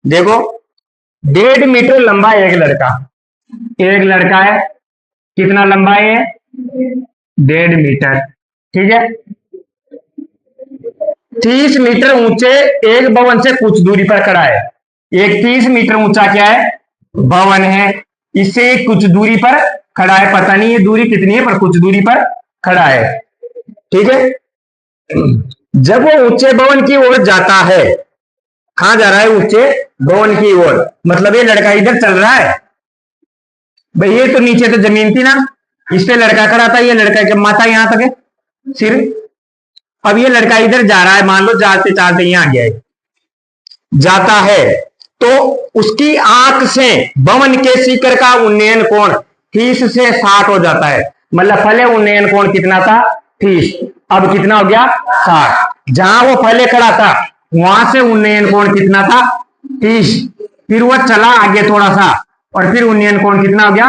देखो 1.5 मीटर लंबा एक लड़का है। कितना लंबा है? 1.5 मीटर। ठीक है। 30 मीटर ऊंचे एक भवन से कुछ दूरी पर खड़ा है। एक 30 मीटर ऊंचा क्या है? भवन है। इससे कुछ दूरी पर खड़ा है, पता नहीं ये दूरी कितनी है पर कुछ दूरी पर खड़ा है। ठीक है। जब वो ऊंचे भवन की ओर जाता है, कहां जा रहा है? ऊंचे भवन की ओर, मतलब ये लड़का इधर चल रहा है। भाई ये तो नीचे तो जमीन थी ना, इस पे लड़का खड़ा था, ये लड़का के माथा यहां तक है, सिर। अब ये लड़का इधर जा रहा है, मान लो चलते चलते यहां गया है, जाता है तो उसकी आंख से भवन के शिखर का उन्नयन कोण 30 से 60 हो जाता है। मतलब पहले उन्नयन कोण कितना था? 30, अब कितना हो गया? 60। जहां वो पहले खड़ा था वहां से उन्नयन कोण कितना था? 30। फिर वो चला आगे थोड़ा सा और फिर उन्नयन कोण कितना हो गया?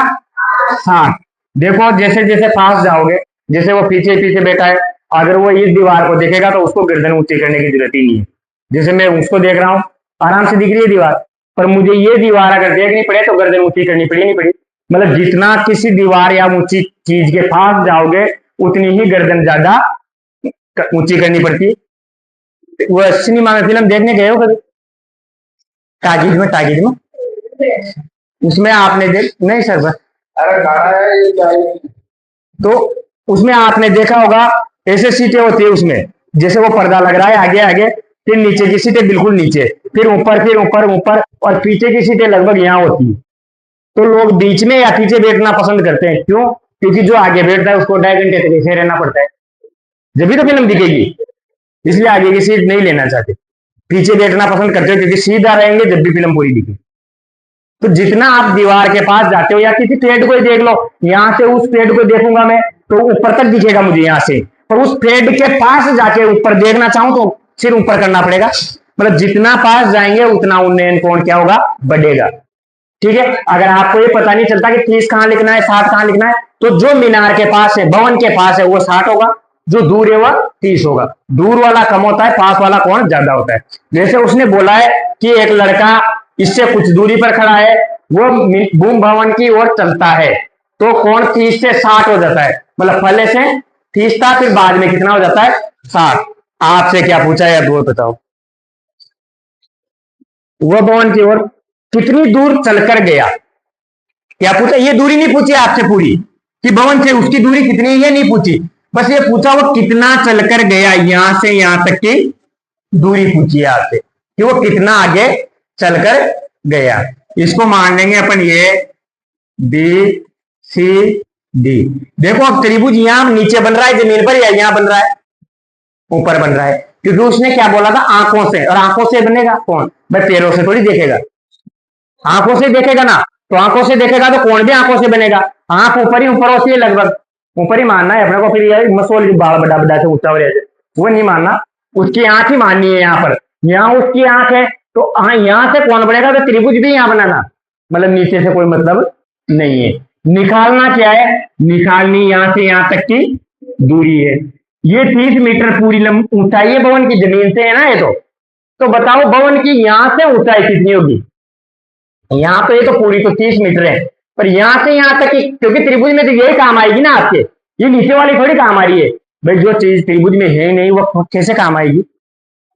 60। देखो जैसे जैसे पास जाओगे, जैसे वो पीछे पीछे बैठा है, अगर वो इस दीवार को देखेगा तो उसको गर्दन ऊंची करने की जरूरत ही नहीं है। जैसे मैं उसको देख रहा हूं, आराम से दिख रही है दीवार, पर मुझे ये दीवार अगर देखनी पड़े तो गर्दन ऊंची करनी पड़ी नहीं पड़ी? मतलब जितना किसी दीवार या ऊंची चीज के पास जाओगे उतनी ही गर्दन ज्यादा ऊंची करनी पड़ती। वो सिनेमा में फिल्म देखने गए हो कभी? टागिज में उसमें आपने नहीं सर, तो उसमें आपने देखा होगा ऐसे सीटें होती है उसमें, जैसे वो पर्दा लग रहा है आगे आगे, फिर नीचे की सीटें बिल्कुल नीचे, फिर ऊपर, फिर ऊपर ऊपर, और पीछे की सीटें लगभग यहाँ होती है। तो लोग बीच में या पीछे बैठना पसंद करते हैं, क्यों? क्योंकि जो आगे बैठता है उसको 2.5 घंटे तक ऐसे रहना पड़ता है, जब भी तो फिल्म दिखेगी, इसलिए आगे की सीट नहीं लेना चाहते, पीछे बैठना पसंद करते हो क्योंकि सीधा रहेंगे जब भी फिल्म पूरी दिखे। तो जितना आप दीवार के पास जाते हो या किसी पेड़ को ही देख लो, यहां से उस पेड़ को देखूंगा मैं तो ऊपर तक दिखेगा मुझे यहां से, और उस पेड़ के पास जाके ऊपर देखना चाहूं तो सिर ऊपर करना पड़ेगा। मतलब जितना पास जाएंगे उतना उन्नयन कोण क्या होगा? बढ़ेगा। ठीक है। अगर आपको ये पता नहीं चलता कि 30 कहां लिखना है, 60 कहां लिखना है, तो जो मीनार के पास है, भवन के पास है, वो 60 होगा, जो दूर है वह 30 होगा। दूर वाला कम होता है, पास वाला कोण ज्यादा होता है। जैसे उसने बोला है कि एक लड़का इससे कुछ दूरी पर खड़ा है, वो भूम भवन की ओर चलता है, तो कोण 30 से 60 हो जाता है। मतलब पहले से 30 था, फिर बाद में कितना हो जाता है? 60। आपसे क्या पूछा है वो बताओ? वह भवन की ओर कितनी दूर चलकर गया? क्या पूछा? ये दूरी नहीं पूछी आपसे पूरी कि भवन से उसकी दूरी कितनी है, ये नहीं पूछी, बस ये पूछा वो कितना चलकर गया, यहां से यहां तक की दूरी पूछी है आपसे कि वो कितना आगे चलकर गया। इसको मान लेंगे अपन ये बी सी डी। देखो अब त्रिभुज यहां नीचे बन रहा है जमीन पर या यहां बन रहा है? ऊपर बन रहा है, क्योंकि उसने क्या बोला था? आंखों से, और आंखों से बनेगा कौन? भाई पैरों से थोड़ी देखेगा, आंखों से देखेगा ना, तो आंखों से देखेगा तो कौन भी आंखों से बनेगा। आंख ऊपर ही ऊपर होती है, लगभग ऊपर ही मानना है अपने को, फिर मसोल बाल बड़ा बड़ा से ऊंचा हो रहा है वो नहीं मानना, उसकी आंख ही माननी है। यहाँ पर यहाँ उसकी आंख है, तो यहाँ से कौन बनेगा? तो त्रिभुज भी यहाँ बनाना, मतलब नीचे से कोई मतलब नहीं है। निकालना क्या है? निकालनी यहाँ से यहाँ तक की दूरी है। ये 30 मीटर पूरी ऊंचाई है भवन की, जमीन से है ना ये तो बताओ भवन की यहाँ से ऊंचाई कितनी होगी? यहाँ तो ये तो पूरी तो 30 मीटर है, पर यहाँ से यहाँ तक की, क्योंकि त्रिभुज में तो यही काम आएगी ना आपके, ये नीचे वाली थोड़ी काम आ रही है। भाई जो चीज त्रिभुज में है नहीं वो कैसे काम आएगी?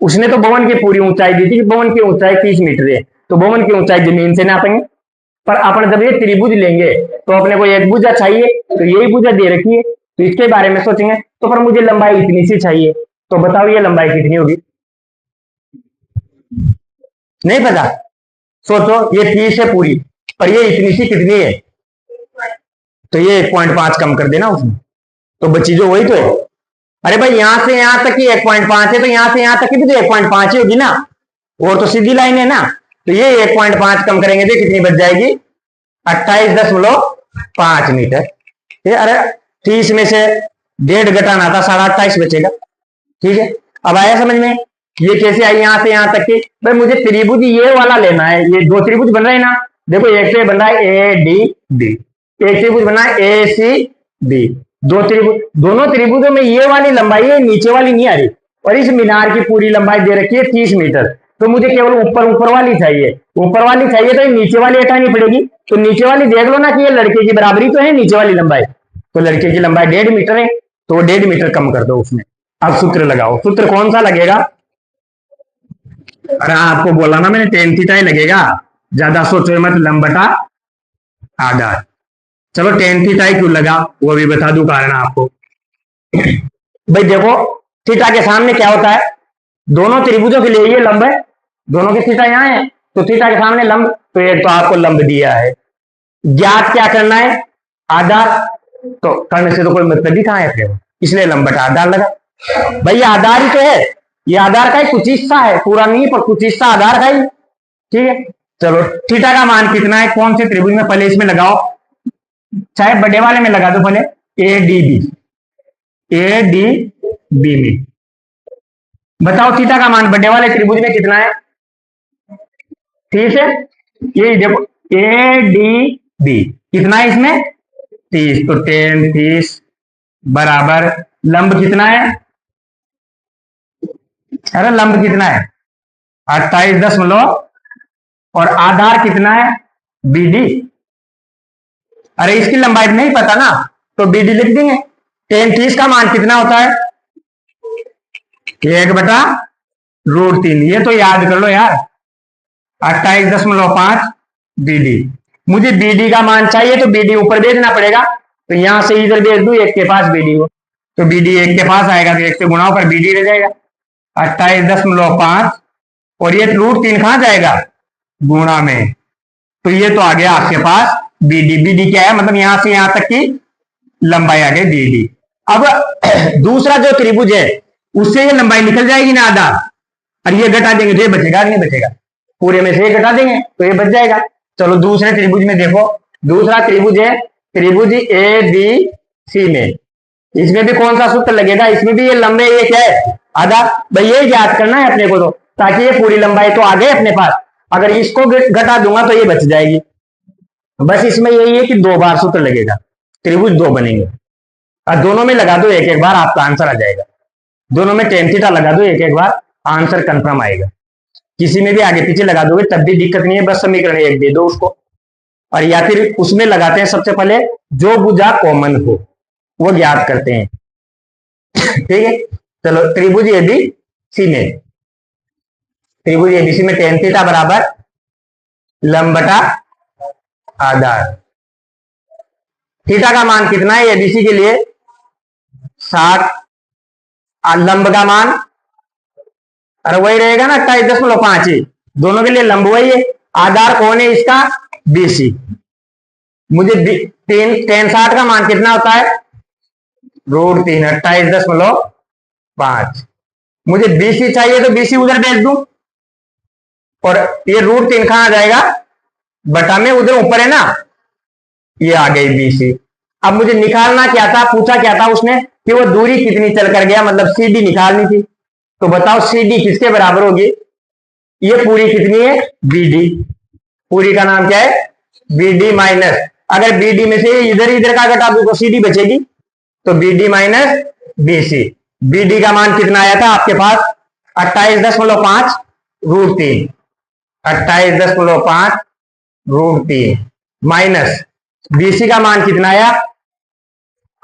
उसने तो भवन की पूरी ऊंचाई दी थी कि भवन की ऊंचाई 30 मीटर है, तो भवन की ऊंचाई जमीन से नापेंगे। पर अपन जब ये त्रिभुज लेंगे तो अपने को एक भुजा चाहिए, तो यही भुजा दे रखी है, तो इसके बारे में सोचेंगे, तो पर मुझे लंबाई इतनी सी चाहिए, तो बताओ ये लंबाई कितनी होगी? नहीं पता? सोचो, ये 30 है पूरी, पर ये इतनी सी कितनी है? तो ये 1.5 कम कर देना उसमें, तो बची जो वही तो है। अरे भाई यहां से यहां तक की 1.5 है, तो यहां से यहां तक की भी तो 1.5 ही होगी ना, और तो सीधी लाइन है ना, तो ये 1.5 कम करेंगे तो कितनी बच जाएगी? 28.5 मीटर। ये अरे 30 में से 1.5 घटाना था, 28.5 बचेगा। ठीक है, अब आया समझ में? ये कैसे आई यहां से यहां तक की? भाई मुझे त्रिभुज ये वाला लेना है, ये दो त्रिभुज बन रहे हैं ना, देखो एक से बन रहा है ए डी डी, एक त्रिभुज बना है ए सी डी, दो त्रिभुज, दोनों त्रिभुजों में ये वाली लंबाई है, नीचे वाली नहीं आ रही, और इस मीनार की पूरी लंबाई दे रखी है 30 मीटर। तो मुझे केवल ऊपर वाली चाहिए, ऊपर वाली चाहिए तो नीचे वाली हटानी पड़ेगी। तो नीचे वाली देख लो ना कि ये लड़के की बराबरी तो है नीचे वाली लंबाई, तो लड़के की लंबाई 1.5 मीटर है, तो 1.5 मीटर कम कर दो उसमें। अब सूत्र लगाओ, सूत्र कौन सा लगेगा? अरे आपको बोला ना मैंने, टेन थीटा ही लगेगा, ज्यादा सोचो मत, लंब बटा आधार। चलो टेन थीटा ही क्यों लगा वो भी बता दूं कारण आपको। भाई देखो थीटा के सामने क्या होता है, दोनों त्रिभुजों के लिए ये लंब है, दोनों की थीटा यहाँ है, तो थीटा के सामने लंब, तो एक तो आपको लंब दिया है, ज्ञात क्या करना है? आधार। तो करने से तो कोई मतलब ही कहाँ है फिर, इसलिए लंब बटा आधार लगा। भाई आधार ही तो है, ये आधार का ही कुछ हिस्सा है, पूरा नहीं पर कुछ हिस्सा आधार का ही। ठीक है, चलो थीटा का मान कितना है, कौन से त्रिभुज में? पहले इसमें लगाओ, चाहे बड़े वाले में लगा दो पहले, ए डी बी में बताओ थीटा का मान बड़े वाले त्रिभुज में कितना है? ठीक है, ये देखो ए डी बी कितना है इसमें? 30, तो 10 30 बराबर लंब कितना है? अरे लंब कितना है? 28 और आधार कितना है? BD। अरे इसकी लंबाई नहीं पता ना, तो BD लिख देंगे। 10 30 का मान कितना होता है? 1/√3, ये तो याद कर लो यार, 28.5 BD। मुझे BD का मान चाहिए तो BD ऊपर भेजना पड़ेगा, तो यहां से इधर भेज दू एक के पास BD को, तो BD एक के पास आएगा, तो एक से गुणा होकर BD रह जाएगा 28.5, और ये √3 कहां जाएगा? गुणा में, तो ये तो आ गया आपके पास BD। BD क्या है? मतलब यहां से यहां तक की लंबाई आ गई BD। अब दूसरा जो त्रिभुज है उससे ये लंबाई निकल जाएगी ना आधा, और ये घटा देंगे तो ये बचेगा नहीं बचेगा, पूरे में से ये घटा देंगे तो ये बच जाएगा। चलो दूसरे त्रिभुज में देखो, दूसरा त्रिभुज है त्रिभुज ABC में, इसमें भी कौन सा सूत्र लगेगा? इसमें भी ये लंबे, ये क्या है? आधा। भाई ये याद करना है अपने को, तो ताकि ये पूरी लंबाई तो आ गई अपने पास, अगर इसको घटा दूंगा तो ये बच जाएगी। बस इसमें यही है कि 2 बार सूत्र लगेगा, त्रिभुज 2 बनेंगे, और दोनों में लगा दो एक एक बार, आपका आंसर आ जाएगा। दोनों में टेन थीटा लगा दो एक एक बार, आंसर कंफर्म आएगा। किसी में भी आगे पीछे लगा दोगे तब भी दिक्कत नहीं है, बस समीकरण एक दे दो उसको, और या फिर उसमें लगाते हैं सबसे पहले जो भुजा कॉमन हो वो ज्ञात करते हैं। ठीक है, चलो त्रिभुज ABC में, त्रिभुज ABC में टेन थीटा बराबर लंब बटा आधार। थीटा का मान कितना है ABC के लिए? 60, लंब का मान अरे वही रहेगा ना 28.5 ही, दोनों के लिए लंब वही है। आधार कौन है इसका? BC। मुझे 10 60 का मान कितना होता है? √3, 28.5। मुझे BC चाहिए तो BC उधर भेज दूं, और ये √3 कहां आ जाएगा? बटा में, उधर ऊपर है ना, ये आ गई BC। अब मुझे निकालना क्या था, पूछा क्या था उसने कि वो दूरी कितनी चल कर गया, मतलब CD निकालनी थी। तो बताओ CD किसके बराबर होगी? ये पूरी कितनी है? BD। पूरी का नाम क्या है? BD माइनस, अगर BD में से इधर इधर का घटा दूं तो CD बचेगी, तो BD माइनस BC। BD का मान कितना आया था आपके पास? 28.5 √3, 28.5 √3 माइनस BC का मान कितना आया?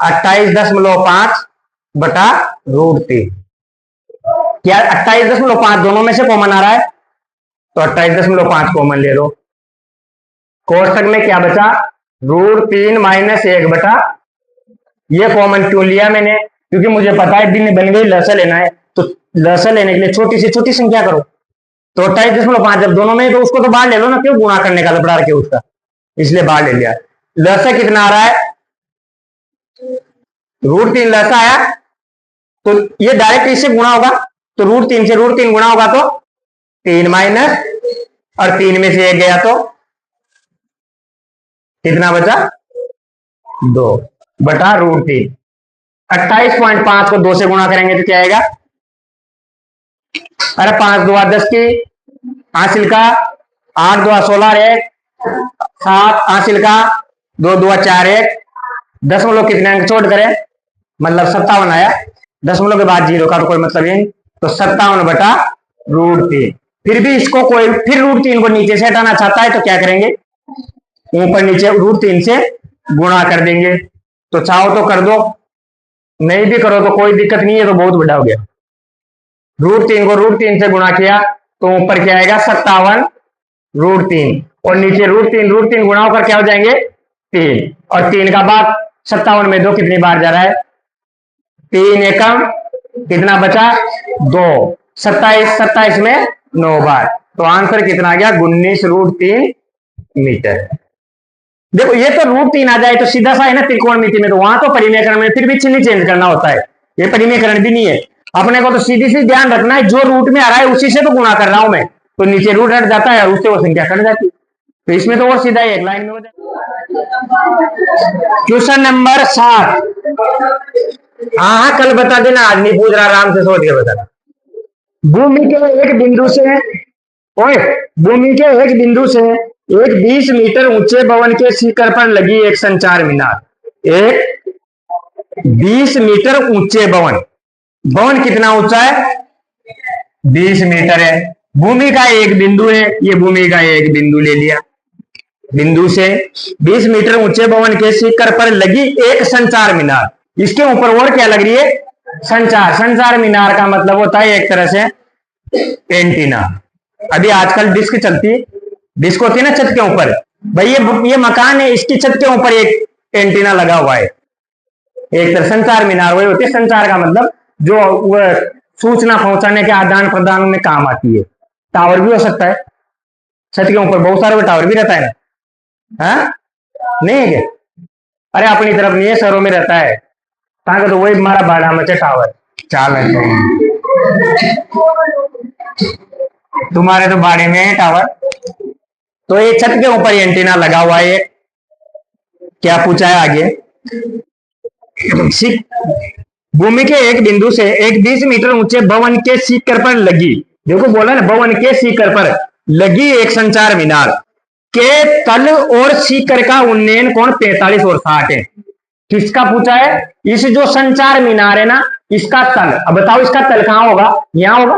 28.5 बटा √3। क्या 28.5 दोनों में से कॉमन आ रहा है? तो 28.5 कॉमन ले लो। कोष्टक में क्या बचा? √3 माइनस 1 बटा, ये कॉमन क्यों लिया मैंने? क्योंकि मुझे पता है भिन्न बन गई, लसा लेना है, तो लसा लेने के लिए छोटी से छोटी संख्या करो। तो 28.5 जब दोनों में, तो उसको तो बाहर ले लो ना, क्यों गुणा करने का लपड़ा रखे उसका, इसलिए बाहर ले लिया। लसा कितना आ रहा है? √3 लसा आया, तो ये डायरेक्ट इससे गुणा होगा, तो √3 से √3 गुणा होगा तो 3 माइनस, और 3 में से 1 गया तो कितना बचा? 2 बटा √3। 28.5 को 2 से गुणा करेंगे तो क्या आएगा? अरे 5 2 10 की हासिल का, 8 2 16 1 7 हासिल का, 2 2 4 1, दशमलव कितने अंक छोड़ करें, मतलब 57 आया, दशमलव के बाद 0 का तो कोई मतलब नहीं, तो 57 बटा √3। फिर भी इसको कोई फिर √3 को नीचे से हटाना चाहता है तो क्या करेंगे, ऊपर नीचे √3 से गुणा कर देंगे। तो चाहो तो कर दो, नहीं भी करो तो कोई दिक्कत नहीं है, तो बहुत बड़ा हो गया। √3 को √3 से गुणा किया तो ऊपर क्या आएगा 57 √3, और नीचे √3 गुणा होकर क्या हो जाएंगे 3, और 3 का बाद 57 में 2 कितनी बार जा रहा है, 3 एकम कितना बचा 2, 27 में 9 बार, तो आंसर कितना आ गया 19 √3 मीटर। देखो ये तो √3 आ जाए तो सीधा सा है ना त्रिकोणमिति में, तो वहां तो परिमेयकरण में फिर भी चिन्ह चेंज करना होता है, ये परिमेयकरण भी नहीं है। अपने को तो सीधी सी ध्यान रखना है, जो रूट में आ रहा है उसी से तो गुणा कर रहा हूं मैं, तो नीचे रूट हट जाता है और उससे वो संख्या कट जाती है, तो इसमें तो और सीधा एक लाइन में हो जाए। Question number 7। हाँ कल बता देना, आज नहीं पूछ रहा, आराम से सोच के बताना। भूमि के एक बिंदु से भूमि के एक बिंदु से एक 20 मीटर ऊंचे भवन के शिखर पर लगी एक संचार मीनार, एक 20 मीटर ऊंचे भवन कितना ऊंचा है 20 मीटर है। भूमि का एक बिंदु है, ये भूमि का एक बिंदु ले लिया, बिंदु से 20 मीटर ऊंचे भवन के शिखर पर लगी एक संचार मीनार, इसके ऊपर और क्या लग रही है संचार मीनार का मतलब होता है एक तरह से एंटीना। अभी आजकल डिस्क चलती है, डिस्क होती है ना छत के ऊपर, भाई ये मकान है, इसकी छत के ऊपर एक एंटीना लगा हुआ है, एक तरह संचार मीनार वही होती है। संचार का मतलब जो वह सूचना पहुंचाने के आदान प्रदान में काम आती है। टावर भी हो सकता है, छत के ऊपर बहुत सारे टावर भी रहता है ना, हाँ नहीं है क्या? अरे अपनी तरफ नहीं है, शहरों में रहता है, ताकि तो वही हमारा बाड़ा मचे टावर चाल है, तुम्हारे तो बाड़े में है टावर। तो ये छत के ऊपर एंटीना लगा हुआ है। क्या पूछा है आगे, भूमि के एक बिंदु से एक 20 मीटर ऊंचे भवन के शिखर पर लगी, देखो बोला ना भवन के शिखर पर लगी एक संचार मीनार के तल और शिखर का उन्नयन कोण 45 और 60 है। किसका पूछा है, इस जो संचार मीनार है ना इसका तल, अब बताओ इसका तल कहां होगा, यहां होगा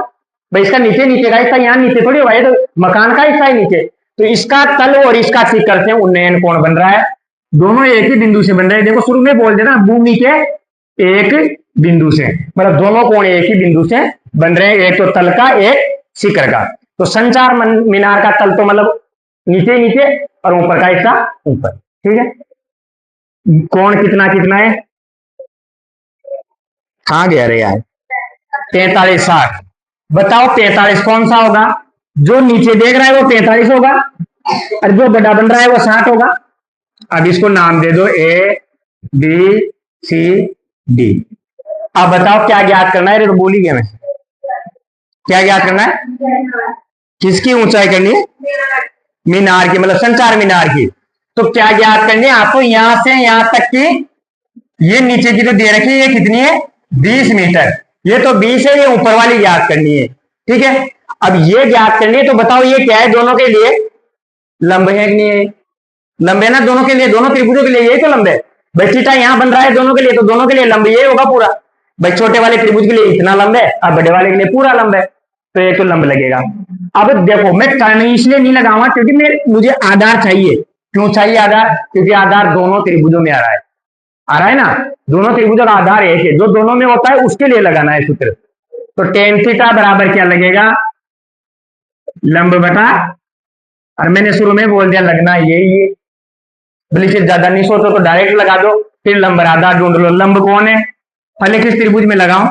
भाई, इसका नीचे का हिस्सा यहाँ नीचे थोड़ी होगा, ये तो मकान का हिस्सा है नीचे, तो इसका तल और इसका शिखर से उन्नयन कोण बन रहा है, दोनों एक ही बिंदु से बन रहे हैं। देखो शुरू में बोल देना भूमि के एक बिंदु से, मतलब दोनों कोण एक ही बिंदु से बन रहे हैं, एक तो तल का एक शिखर का। तो संचार मीनार का तल तो मतलब नीचे और ऊपर का हिस्सा ऊपर, ठीक है। कोण कितना है, कहां गया रे यार, 45 60, बताओ 45 कौन सा होगा, जो नीचे देख रहा है वो 45 होगा और जो बड़ा बन रहा है वो 60 होगा। अब इसको नाम दे दो A B C D। अब बताओ क्या ज्ञात करना है, तो बोल ही गया मैं, क्या ज्ञात करना है, किसकी ऊंचाई करनी है, मीनार की, मतलब संचार मीनार की। तो क्या ज्ञात करनी है आपको, यहां से यहां तक की, ये नीचे की तो दे रखी है, ये कितनी है 20 मीटर, ये तो 20 है, ये ऊपर वाली ज्ञात करनी है, ठीक है। अब ये ज्ञात करनी है, तो बताओ ये क्या है, दोनों के लिए लंब है कि नहीं है, लंब है ना दोनों के लिए, दोनों त्रिभुजों के लिए ये तो लंब है भाई, थीटा यहां बन रहा है दोनों के लिए, तो दोनों के लिए लंब ये होगा पूरा भाई, छोटे वाले त्रिभुज के लिए इतना लंब है और बड़े वाले के लिए पूरा लंब है, तो ये तो लंब लगेगा। अब देखो मैं टर्न इसलिए नहीं लगाऊंगा क्योंकि मुझे आधार चाहिए, क्यों चाहिए आधार, क्योंकि आधार दोनों त्रिभुजों में आ रहा है ना, दोनों त्रिभुजों का आधार एक है, जो दोनों में होता है उसके लिए लगाना है सूत्र। तो टेन थीटा बराबर क्या लगेगा, लंब बटा, और मैंने शुरू में बोल दिया लगना यही है, बोले फिर ज्यादा नहीं सोचो तो डायरेक्ट लगा दो, फिर लंब आधार ढूंढ लो, लंब कौन है, फले किस त्रिभुज में लगाओ,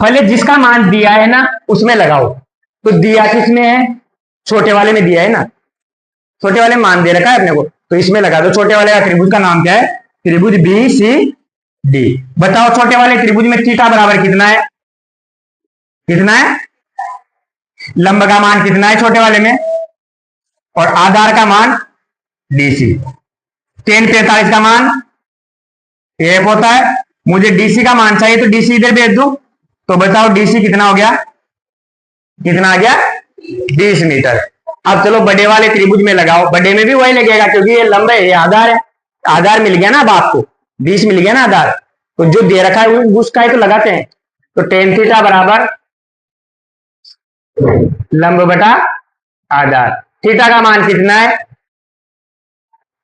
फले जिसका मान दिया है ना उसमें लगाओ, तो दिया किसमें है, छोटे वाले में दिया है ना, छोटे वाले मान दे रखा है अपने को, तो इसमें लगा दो। छोटे वाले का त्रिभुज का नाम क्या है, त्रिभुज BCD। बताओ छोटे वाले त्रिभुज में थीटा बराबर कितना है, लंब का मान कितना है छोटे वाले में, और आधार का मान DC, tan 45 का मान 1 होता है, मुझे DC का मान चाहिए तो DC इधर भेज दो, तो बताओ DC कितना हो गया, कितना आ गया 20 मीटर। अब चलो बड़े वाले त्रिभुज में लगाओ, बड़े में भी वही लगेगा क्योंकि ये लंब है, ये आधार है, आधार मिल गया ना अब आपको, 20 मिल गया ना आधार, तो जो दे रखा है उसका ही तो लगाते हैं। तो tan थीटा बराबर लंब बटा आधार। थीटा का मान कितना है?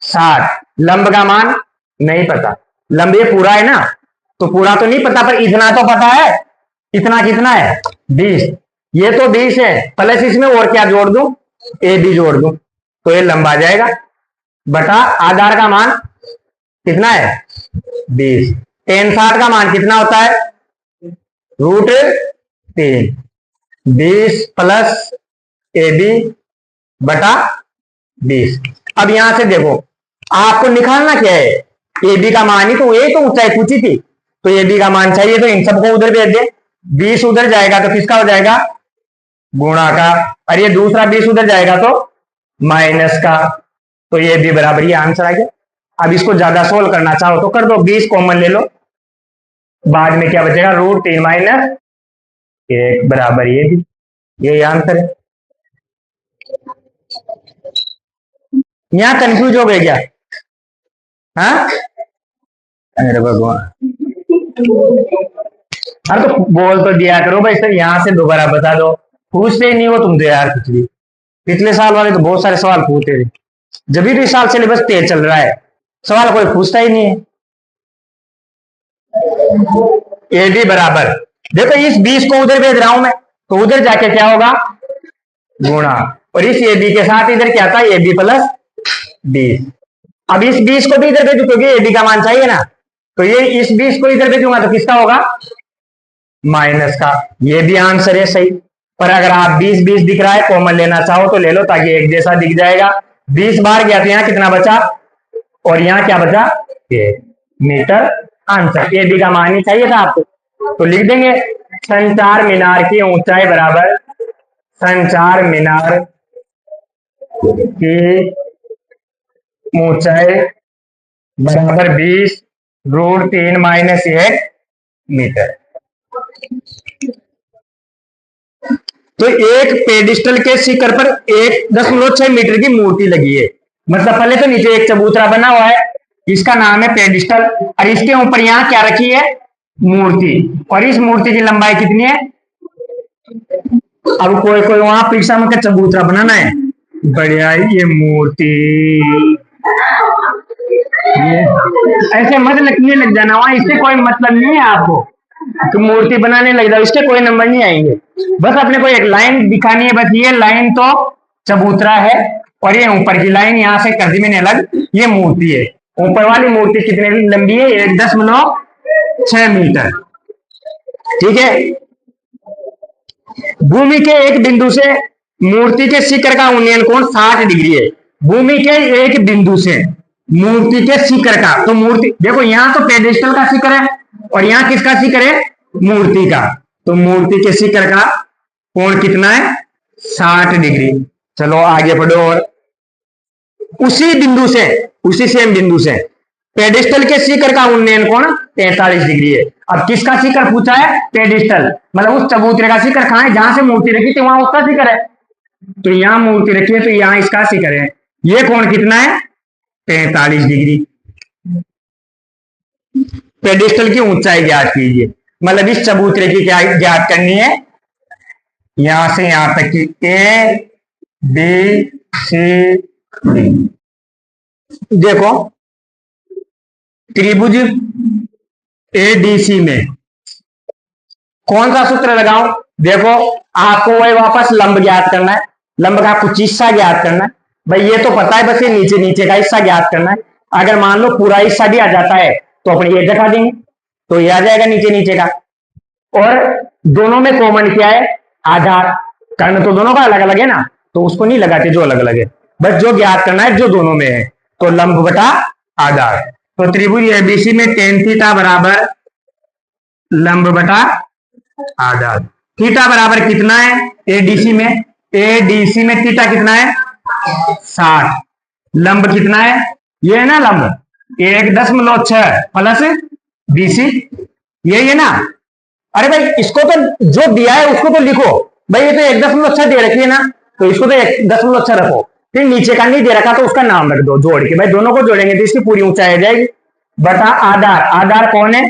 60। लंब का मान नहीं पता। लंब ये पूरा है ना, तो पूरा तो नहीं पता, पर इतना तो पता है। इतना कितना है? 20। ये तो 20 है, प्लस इसमें और क्या जोड़ दूं? ए बी जोड़ दूं, तो ये लंब आ जाएगा। बटा आधार का मान कितना है? 20। tan 60 का मान कितना होता है? √3। 20 प्लस ए बी बटा 20। अब यहां से देखो, आपको निकालना क्या है? ए बी का मान ही तो, ये तो ऊंचाई पूछी थी, तो ए बी का मान चाहिए, तो इन सबको उधर भेज दे। 20 उधर जाएगा तो किसका हो जाएगा? गुणा का, और ये दूसरा 20 उधर जाएगा तो माइनस का, तो ये भी बराबर, ये आंसर आ गया। अब इसको ज्यादा सोल्व करना चाहो तो कर दो, 20 कॉमन ले लो, बाद में क्या बचेगा? √3 माइनस 1 बराबर ये भी, ये आंसर है। यहां कंफ्यूज हो गए क्या? हाँ, अरे भगवान, अरे तो बोल तो दिया करो भाई सर, यहां से दोबारा बता दो। पूछते ही नहीं हो तुम तो यार कुछ भी। पिछले साल वाले तो बहुत सारे सवाल पूछते थे, जब भी इस साल सिलेबस तेज चल रहा है, सवाल कोई पूछता ही नहीं है। ए बी बराबर, देखो इस 20 को उधर भेज रहा हूं मैं, तो उधर जाके क्या होगा? गुणा, और इस ए बी के साथ इधर क्या था? A B plus 20। अब इस 20 को भी इधर भेजू, क्योंकि ए बी का मान चाहिए ना, तो ये इस 20 को इधर भेजूंगा तो किसका होगा? माइनस का। ये भी आंसर है सही, पर अगर आप 20-20 दिख रहा है, कॉमन लेना चाहो तो ले लो, ताकि एक जैसा दिख जाएगा। 20 बार गया तो यहाँ कितना बचा? और यहाँ क्या बचा? ये मीटर आंसर। ए बी का मान ही चाहिए था आपको, तो लिख देंगे संचार मीनार की ऊंचाई बराबर, संचार मीनार की ऊंचाई बराबर 20 √3 माइनस 1 मीटर। तो एक पेडिस्टल के शिखर पर 1.6 मीटर की मूर्ति लगी है। मतलब पहले तो नीचे एक चबूतरा बना हुआ है, इसका नाम है पेडिस्टल, और इसके ऊपर यहाँ क्या रखी है? मूर्ति। और इस मूर्ति की लंबाई कितनी है? अब कोई कोई वहां पीछा में चबूतरा बनाना है, बढ़िया ये मूर्ति, ऐसे मत लिखने लग जाना वहां, इससे कोई मतलब नहीं है आपको। तो मूर्ति बनाने लग जाओ, इसके कोई नंबर नहीं आएंगे। बस अपने को एक लाइन दिखानी है, बस ये लाइन तो चबूतरा है, और ये ऊपर की लाइन यहां से कर दी मैंने अलग, ये मूर्ति है। ऊपर वाली मूर्ति कितने लंबी है? 1.6 मीटर। ठीक है। भूमि के एक बिंदु से मूर्ति के शिखर का उन्नयन कोण 60 डिग्री है। भूमि के एक बिंदु से मूर्ति के शिखर का, तो मूर्ति देखो यहां तो पेडेस्टल का शिखर है, और यहां किसका शिखर है? मूर्ति का। तो मूर्ति के शिखर का कोण कितना है? 60 डिग्री। चलो आगे बढ़ो। और उसी बिंदु से, उसी सेम बिंदु से पेडिस्टल के शिखर का उन्नयन कोण 43 डिग्री है। अब किसका शिखर पूछा है? पेडिस्टल, मतलब उस चबूतरे का शिखर कहां है? जहां से मूर्ति रखी थी वहां उसका शिखर है। तो यहां मूर्ति रखी है, तो यहां इसका शिखर है। ये कोण कितना है? 43 डिग्री। पेडिस्टल की ऊंचाई ज्ञात कीजिए, मतलब इस चबूतरे की क्या ज्ञात करनी है? यहां से यहां तक की ए बी सी डी। देखो त्रिभुज एडीसी में कौन सा सूत्र लगाऊं? देखो आपको वही वापस लंब ज्ञात करना है, लंब का कुछ हिस्सा ज्ञात करना है। भाई ये तो पता है, बस ये नीचे नीचे का हिस्सा ज्ञात करना है। अगर मान लो पूरा हिस्सा भी आ जाता है तो अपने ये दिखा देंगे, तो ये आ जाएगा नीचे नीचे का। और दोनों में कॉमन क्या है? आधार। कर्ण तो दोनों का अलग अलग है ना, तो उसको नहीं लगाते जो अलग अलग है, बस जो ज्ञात करना है जो दोनों में है, तो लंब बटा आधार। तो त्रिभुज एबीसी में tan थीटा बराबर लंब बटा आधार। थीटा बराबर कितना है एडीसी में? एडीसी में थीटा कितना है? 60। लंब कितना है? ये है ना लंब, 1.6 प्लस बीसी, यही है ना। अरे भाई इसको तो जो दिया है उसको तो लिखो भाई, ये तो 1.6 दे रखी है ना, तो इसको तो 1.6 रखो। फिर नीचे का नहीं दे रखा तो उसका नाम रख दो जोड़ के, भाई दोनों को जोड़ेंगे तो इसकी पूरी ऊंचाई आ जाएगी। बटा आधार, आधार कौन है?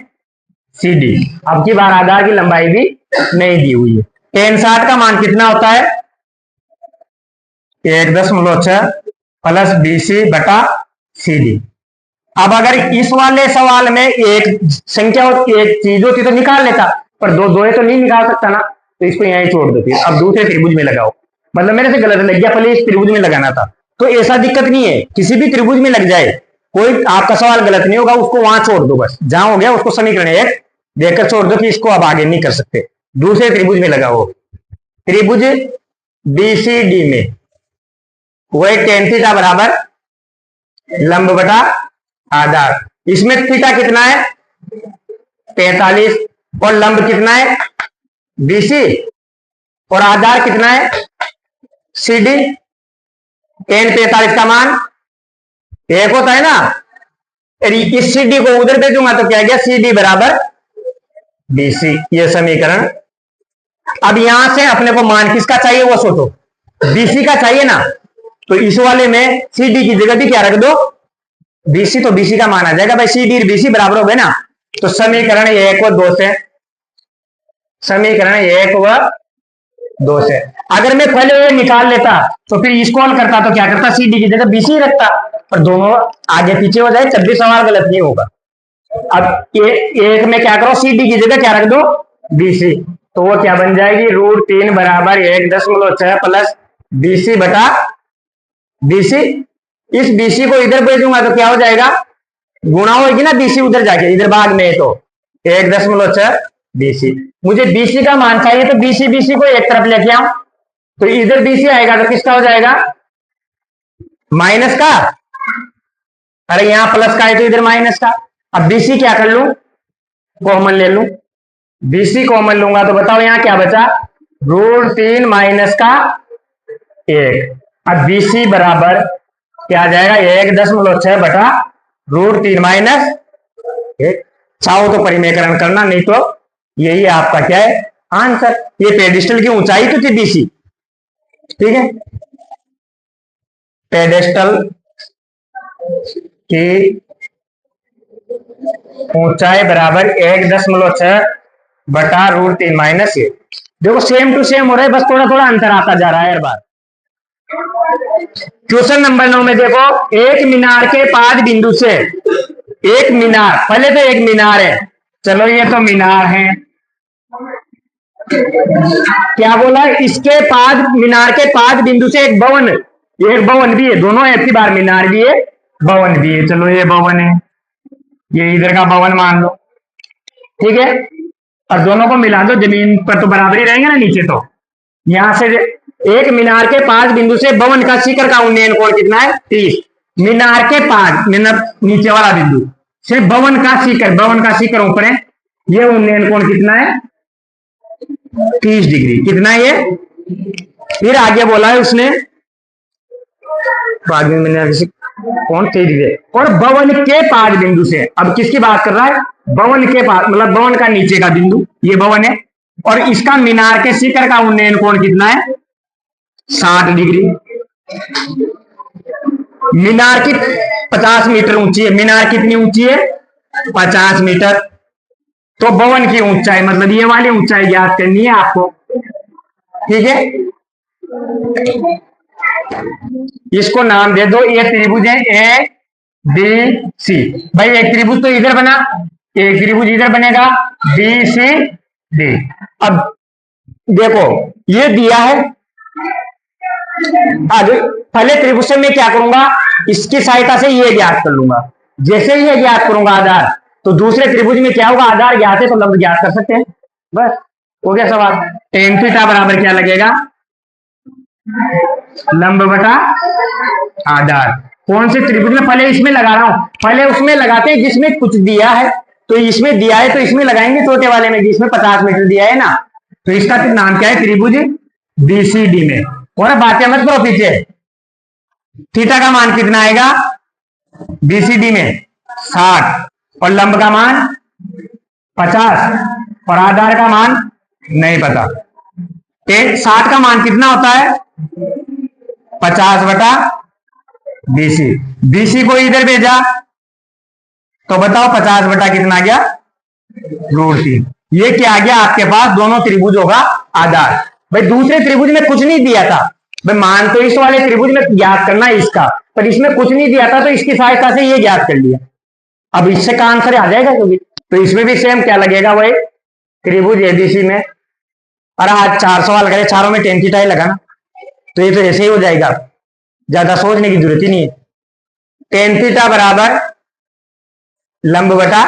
सीडी। अब की बार आधार की लंबाई भी नहीं दी हुई है, टेन 60 का मान कितना होता है? 1.6 प्लस BC बटा CD। अब अगर इस वाले सवाल में एक संख्या होती, एक चीज होती तो निकाल लेता, पर दो दो है तो नहीं निकाल सकता ना, तो इसको यहीं छोड़ दो। फिर अब दूसरे त्रिभुज में लगाओ, मतलब मेरे से गलत लग गया, पहले इस त्रिभुज में लगाना था। तो ऐसा दिक्कत नहीं है, किसी भी त्रिभुज में लग जाए, कोई आपका सवाल गलत नहीं होगा, उसको वहां छोड़ दो, बस जहां हो गया उसको समीकरण एक देकर छोड़ दो कि इसको अब आगे नहीं कर सकते। दूसरे त्रिभुज में लगाओ, त्रिभुज BCD में वही टेन थीटा बराबर लंब बटा आधार। इसमें थीटा कितना है? 45, और लंब कितना है? BC, और आधार कितना है? CD। टेन 45 का मान एक होता है ना, इस CD को उधर भेजूंगा तो क्या गया? CD बराबर BC, ये समीकरण। अब यहां से अपने को मान किसका चाहिए वो सोचो, BC का चाहिए ना, तो इस वाले में CD की जगह भी क्या रख दो? BC, तो BC का मान आ जाएगा भाई, CD और BC बराबर हो गए ना। तो समीकरण 1 व 2 से, समीकरण 1 व 2 से अगर मैं पहले ये निकाल लेता तो फिर इसको हल करता तो क्या करता? CD की जगह BC रखता, पर दोनों आगे पीछे हो जाए तब भी सवाल गलत नहीं होगा। अब एक में क्या करो? CD की जगह क्या रख दो? BC, तो वो क्या बन जाएगी? √3 बराबर 1.6 प्लस BC बटा BC। इस BC को इधर भेजूंगा तो क्या हो जाएगा? गुणा होगी ना BC उधर जाके, इधर भाग में है तो 1.6 BC। मुझे BC का मान चाहिए तो BC को एक तरफ लेके आऊं, तो इधर BC आएगा तो किसका हो जाएगा? माइनस का। अरे यहां प्लस का है तो इधर माइनस का। अब BC क्या कर लूं? कॉमन ले लूं। BC कॉमन लूंगा तो बताओ यहां क्या बचा? √3 माइनस का 1। अब BC बराबर क्या आ जाएगा? 1.6 बटा √3 माइनस 1। चाहो तो परिमेयकरण करना, नहीं तो यही आपका क्या है? आंसर। ये पेडिस्टल की ऊंचाई तो थी BC, ठीक है, पेडिस्टल की ऊंचाई बराबर 1.6 बटा √3 माइनस 1। देखो सेम टू सेम हो रहा है, बस थोड़ा थोड़ा अंतर आता जा रहा है हर बार। क्वेश्चन नंबर 9 में देखो, एक मीनार के पाद बिंदु से, एक मीनार, पहले तो एक मीनार है, चलो ये तो मीनार है, क्या बोला? इसके पाद, मीनार के पाद बिंदु से एक भवन, ये एक भवन भी है, दोनों एक ही बार, मीनार भी है भवन भी है। चलो ये भवन है, ये इधर का भवन मान लो, ठीक है, और दोनों को मिला दो, जमीन पर तो बराबर ही रहेंगे ना नीचे। तो यहां से एक मीनार के पाद बिंदु से भवन का शिखर का उन्नयन कोण कितना है? 30। मीनार के पाद, नीचे वाला बिंदु से भवन का शिखर, भवन का शिखर ऊपर है, ये उन्नयन कोण कितना है? 30 डिग्री। कितना है ये? फिर आगे बोला है उसने, बाद में मैंने कौन 30 डिग्री, और भवन के पाद बिंदु से, अब किसकी बात कर रहा है? भवन के पाद, मतलब भवन का नीचे का बिंदु, ये भवन है, और इसका मीनार के शिखर का उन्नयन कोण कितना है? 60 डिग्री। मीनार की 50 मीटर ऊंची है, मीनार कितनी ऊंची है? 50 मीटर। तो भवन की ऊंचाई, मतलब ये वाली ऊंचाई ज्ञात करनी है आपको, ठीक है। इसको नाम दे दो, ये त्रिभुज है ABC। भाई एक त्रिभुज तो इधर बना, एक त्रिभुज इधर बनेगा BCD। अब देखो ये दिया है, आगे पहले त्रिभुज से मैं क्या करूंगा? इसकी सहायता से ये ज्ञात कर लूंगा। जैसे ये ज्ञात करूंगा आधार, तो दूसरे त्रिभुज में क्या होगा? आधार ज्ञात है तो लंब ज्ञात कर सकते हैं, बस हो गया सवाल। टेन थीटा बराबर क्या लगेगा? लंब बटा आधार। कौन से त्रिभुज में? पहले इसमें लगा रहा हूं, पहले उसमें लगाते हैं जिसमें कुछ दिया है, तो इसमें दिया है तो इसमें लगाएंगे, छोटे वाले में जिसमें 50 मीटर दिया है ना, तो इसका नाम क्या है? त्रिभुज BCD में। और बातें मत करो पीछे, थीटा का मान कितना आएगा BCD में? 60, और लंब का मान 50, और आधार का मान नहीं पता। 60 का मान कितना होता है? 50 बटा BC। BC को इधर भेजा तो बताओ 50 बटा कितना गया? √3। ये क्या आ गया आपके पास? दोनों त्रिभुजों का आधार। भाई दूसरे त्रिभुज में कुछ नहीं दिया था, भाई मान तो इस वाले त्रिभुज में ज्ञात करना है इसका, पर इसमें कुछ नहीं दिया था तो इसकी सहायता से ये ज्ञात कर लिया। अब इससे का आंसर आ जाएगा क्योंकि, तो इसमें भी सेम क्या लगेगा भाई, त्रिभुज एबीसी में, और आज 4 सवाल करे, चारों में tan थीटा ही लगाना, तो ये तो ऐसे ही हो जाएगा, ज्यादा सोचने की जरूरत ही नहीं है। tan थीटा बराबर लंब बटा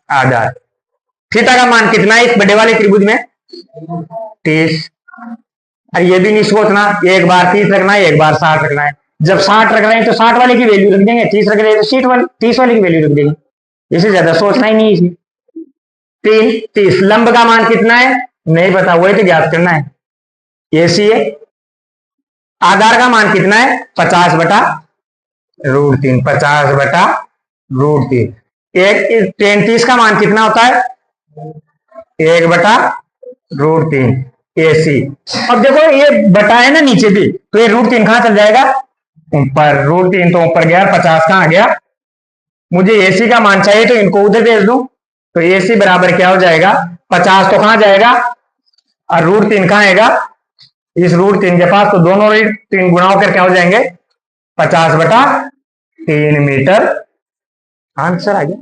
आधार। थीटा का मान कितना है इस बड़े वाले त्रिभुज में, 30। और ये भी नहीं सोचना एक बार 30 रखना है एक बार 60 रखना है, जब 60 रख रहे हैं तो 60 वाले की वैल्यू रख देंगे, 30 रख रहे हैं तो 30 वाले की वैल्यू रख देंगे, इसे ज्यादा सोचना ही नहीं इसमें। 30 लंब का मान कितना है नहीं पता, वही तो ज्ञात करना है, ये सी है। आधार का मान कितना है 50 बटा √3, 50 बटा √3। एक 33 का मान कितना होता है 1 बटा √3 AC। अब देखो ये बटा है ना नीचे भी, तो ये √3 कहां चल जाएगा ऊपर, √3 तो ऊपर गया, 50 कहां गया, मुझे AC का मान चाहिए तो इनको उधर भेज दूं, तो AC बराबर क्या हो जाएगा 50 तो कहां जाएगा और √3 कहां आएगा इस √3 के पास, तो दोनों 3 गुणा होकर क्या हो जाएंगे 50 बटा 3 मीटर, आंसर आ गया।